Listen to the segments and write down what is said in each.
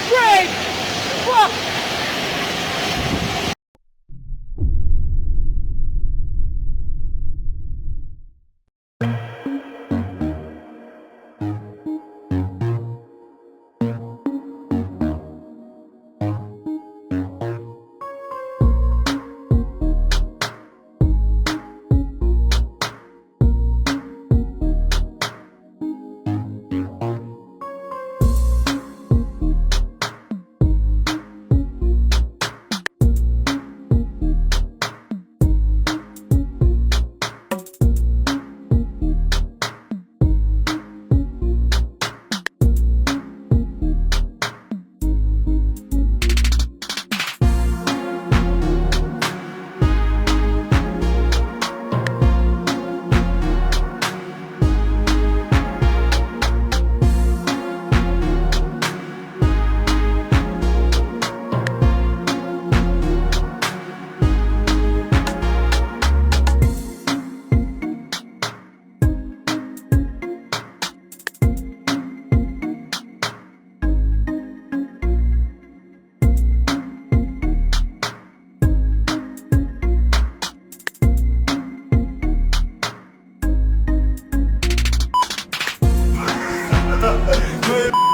Great! Fuck!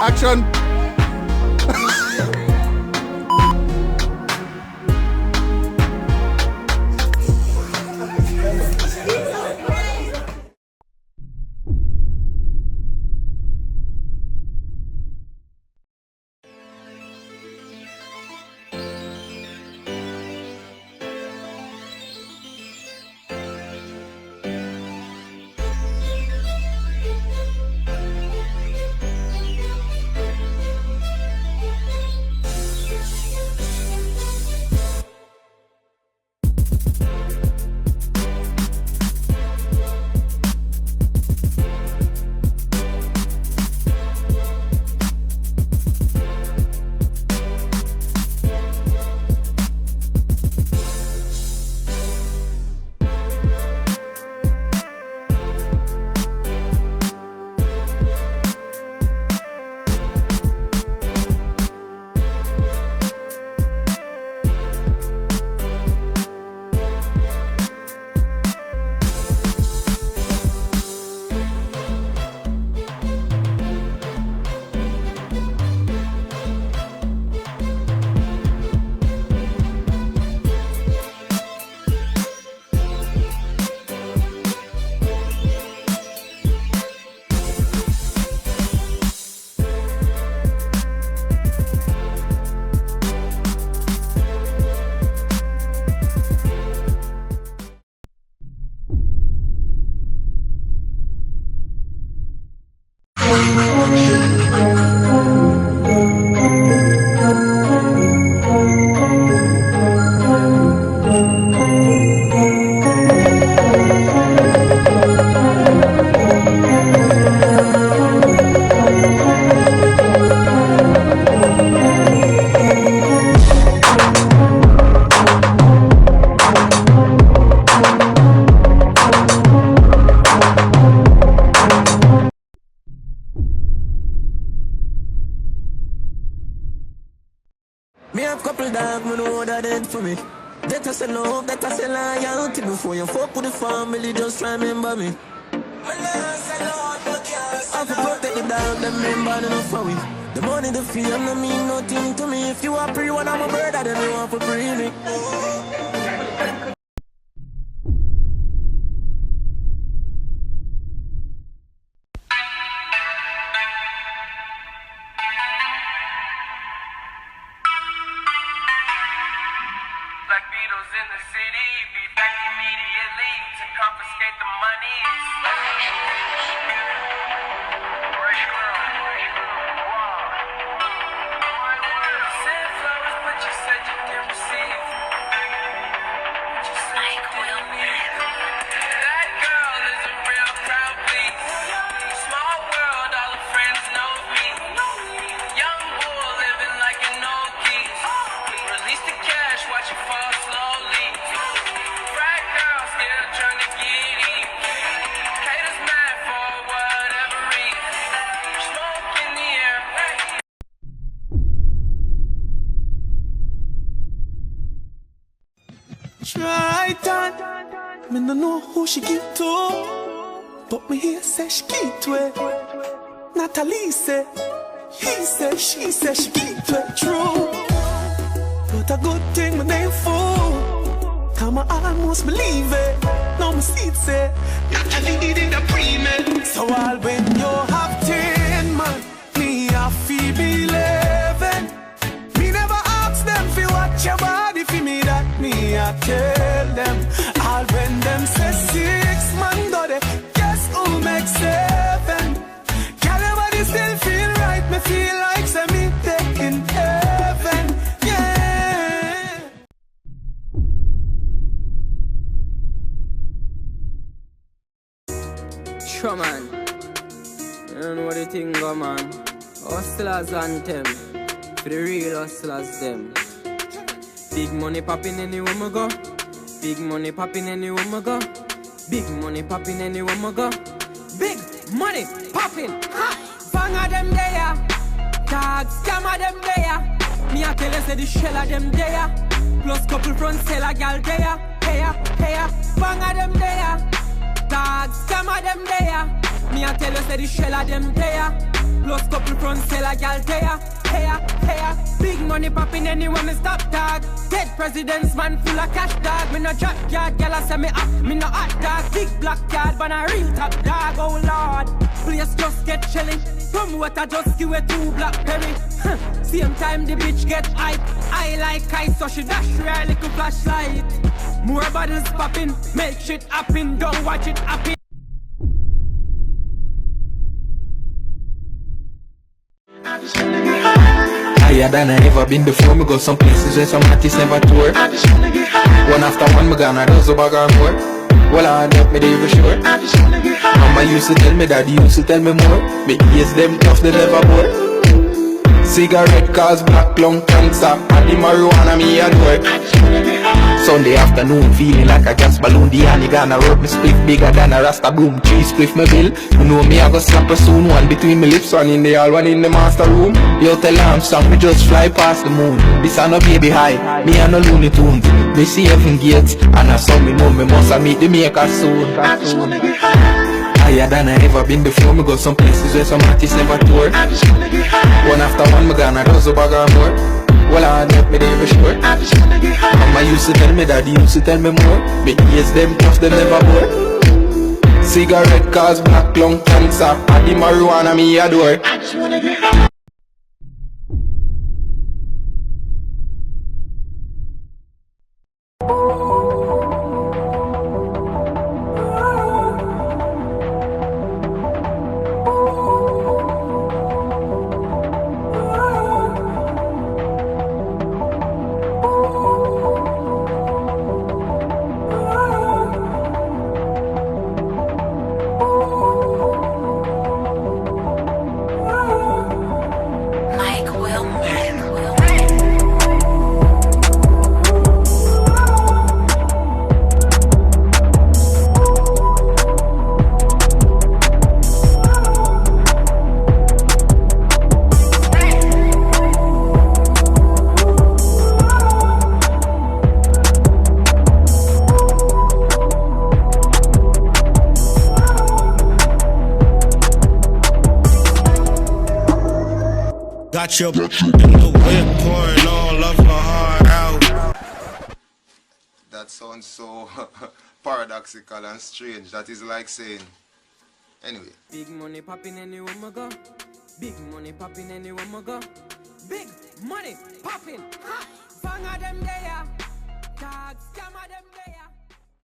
Action. Me have couple dogs, me know that dead for me. That I say love, that I say loyalty. Before you fuck with the family, just remember me. I have to protect the dog, them remember enough for me. The money, the fame, no mean nothing to me. If you are free, when I'm a brother, then you want to free me. Black Beatles in the city, be back immediately to confiscate the monies. Send flowers, but you said you didn't receive. Me no know who she give to, but me hear say she give to it. Natalie say, he say, she say she give to it. True, but a good thing my name fool. Come I almost believe it. Now my seat say, Natalie did in the pre-med. So I'll when you have 10 man, me I feel believing. Me never ask them fi watch your body fi me that me I tell them. I'll when them say 6 man go there, guess who make 7? Can everybody still feel right? Me feel like say me they in heaven, yeah. Sure, man. You don't know what the thing go, man. Hustlers anthem. For the real hustlers, them. Big money popping anywhere we go. Big money popping anywhere we go. Big money popping anywhere we go. Big money popping. Ha! Bang of them there. Tag scam of them there. Me a tell you say the shell of them there. Plus couple front seller gal there. Hey, bang of them there. Tag scam of them there. Me a tell you say the shell of them there. Plus couple front seller gal there. Hey, big money popping anywhere me stop tag. Dead presidents man full of cash dog. Me no drop yard, gal I say me up, me no hot dog. Big black card, but a real top dog. Oh lord, place just get chilling. From water just give it 2 blackberry. Same time the bitch get hype. I like ice, so she dash real little flashlight. More bottles popping, make shit happen. Don't watch it happen. Higher than I ever been before. Me go some places where some artists never tour. One after one, me gonna do so bag or more. Well, I help me there for sure. Mama used to tell me, daddy used to tell me more. Me ears them tough, they never bore. Cigarette cause black lung cancer, and the marijuana me adore. Sunday afternoon feeling like a gas balloon. The honey gonna rub me split bigger than a rasta boom. 3 spliff me bill. You know me I go slap her soon. One between me lips, one in the hall, one in the master room. Yo tell Armstrong me just fly past the moon. This a no baby high, me a no Looney Tunes. Me see heaven gates, and I saw me mom. Me must a meet the maker soon. I just wanna get high. Higher than I ever been before. Me go some places where some artists never tour. One after one, me gonna do so bag or more. Well, I help me there for sure. Mama used to tell me, daddy used to tell me more. Me ears them tough, them never bore. Cigarette cause black lung cancer, and the marijuana me adore. Got your in the whip pouring all of my heart out. That sounds so paradoxical and strange. That is like saying, anyway. Big money popping anywhere we go. Big money popping anywhere we go. Big money popping. Ha! Bang of them there. Tag scam of them.